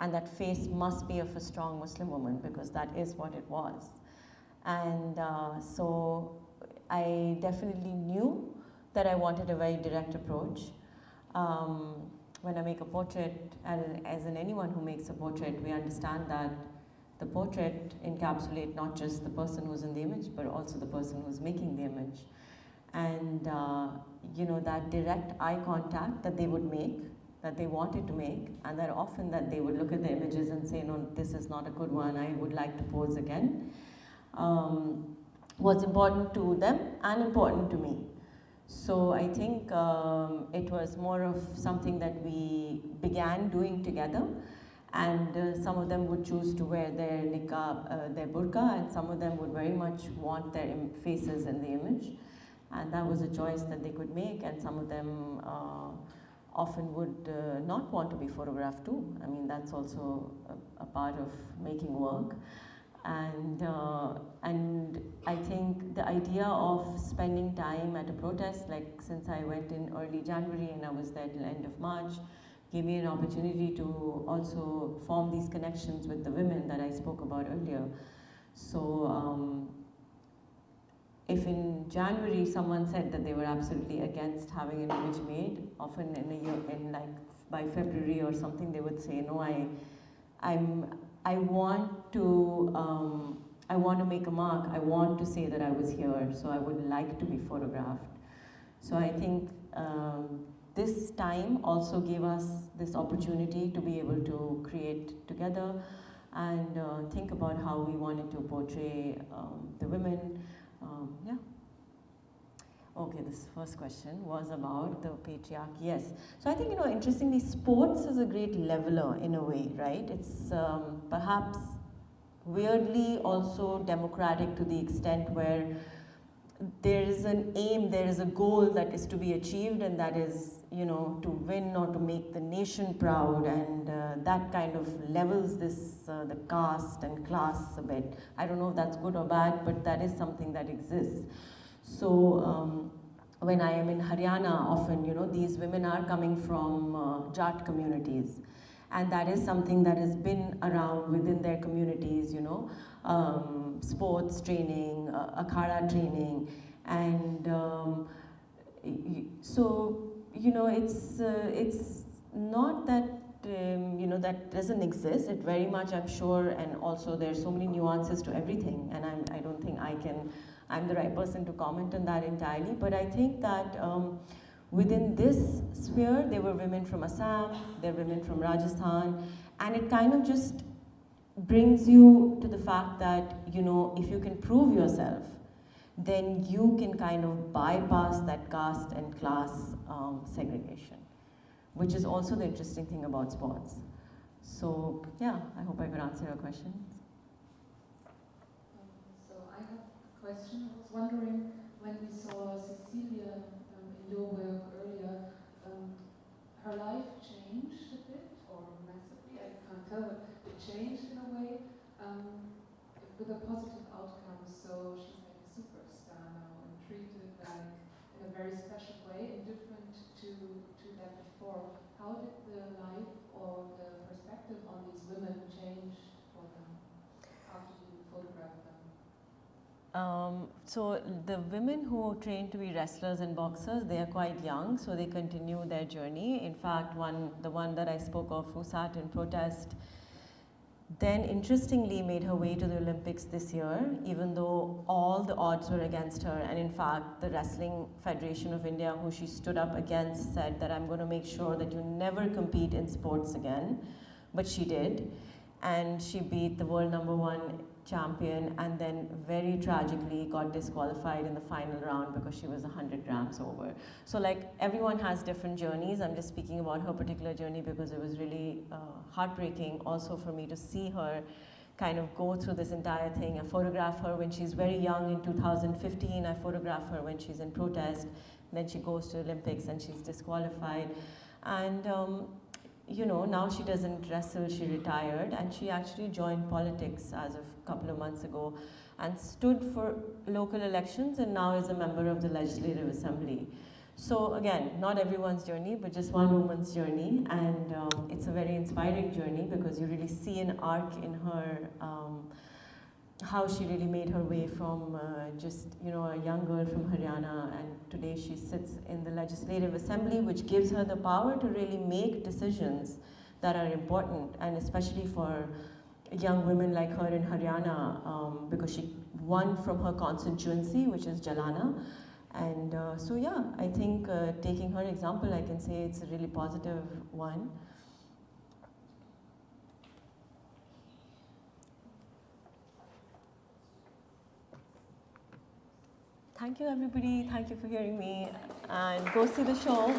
and that face must be of a strong Muslim woman, because that is what it was. And so I definitely knew that I wanted a very direct approach. When I make a portrait, and as in anyone who makes a portrait, we understand that the portrait encapsulates not just the person who's in the image, but also the person who's making the image. And you know, that direct eye contact that they would make, that they wanted to make, and that often that they would look at the images and say, no, this is not a good one, I would like to pose again, was important to them and important to me. So I think it was more of something that we began doing together, and some of them would choose to wear their niqab, their burqa, and some of them would very much want their faces in the image, and that was a choice that they could make. And some of them often would not want to be photographed too. I mean, that's also a part of making work. And I think the idea of spending time at a protest, like since I went in early January and I was there till end of March, gave me an opportunity to also form these connections with the women that I spoke about earlier. So if in January someone said that they were absolutely against having an image made, often in a year, in like by February or something, they would say, no, I want to make a mark. I want to say that I was here, so I would like to be photographed. So I think this time also gave us this opportunity to be able to create together and think about how we wanted to portray the women. Yeah. Okay, this first question was about the patriarchy. Yes. So I think, you know, interestingly, sports is a great leveler in a way, right? It's perhaps weirdly also democratic to the extent where there is an aim, there is a goal that is to be achieved, and that is, you know, to win or to make the nation proud, and that kind of levels this, the caste and class a bit. I don't know if that's good or bad, but that is something that exists. So when I am in Haryana, often, you know, these women are coming from Jat communities, and that is something that has been around within their communities, you know, sports training, akhada training, and so, you know, it's not that you know, that doesn't exist. It very much, I'm sure, and also there's so many nuances to everything, and I don't think I'm the right person to comment on that entirely, but I think that within this sphere, there were women from Assam, there were women from Rajasthan, and it kind of just brings you to the fact that, you know, if you can prove yourself, then you can kind of bypass that caste and class segregation, which is also the interesting thing about sports. So yeah, I hope I could answer your question. So I have a question. I was wondering, when we saw Cecilia in your work earlier, her life changed a bit, or massively, I can't tell, but it changed in a way with a positive outcome. So she's like a superstar now and treated like in a very special way and different to that before. How did the life or the perspective on these women change for them after you photographed them? So the women who train to be wrestlers and boxers, they are quite young, so they continue their journey. In fact, the one that I spoke of who sat in protest, then interestingly made her way to the Olympics this year, even though all the odds were against her. And in fact, the Wrestling Federation of India, who she stood up against, said that I'm going to make sure that you never compete in sports again. But she did. And she beat the world #1 champion, and then very tragically got disqualified in the final round because she was 100 grams over. So like, everyone has different journeys. I'm just speaking about her particular journey because it was really heartbreaking also for me to see her kind of go through this entire thing. I photograph her when she's very young in 2015. I photograph her when she's in protest. Then she goes to Olympics and she's disqualified. And you know, now she doesn't wrestle, she retired, and she actually joined politics as of a couple of months ago and stood for local elections and now is a member of the Legislative Assembly. So again, not everyone's journey, but just one woman's journey, and it's a very inspiring journey because you really see an arc in her, how she really made her way from just a young girl from Haryana, and today she sits in the Legislative Assembly, which gives her the power to really make decisions that are important, and especially for young women like her in Haryana, because she won from her constituency, which is Jalana. And so yeah, I think taking her example, I can say it's a really positive one. Thank you everybody, thank you for hearing me, and go see the show.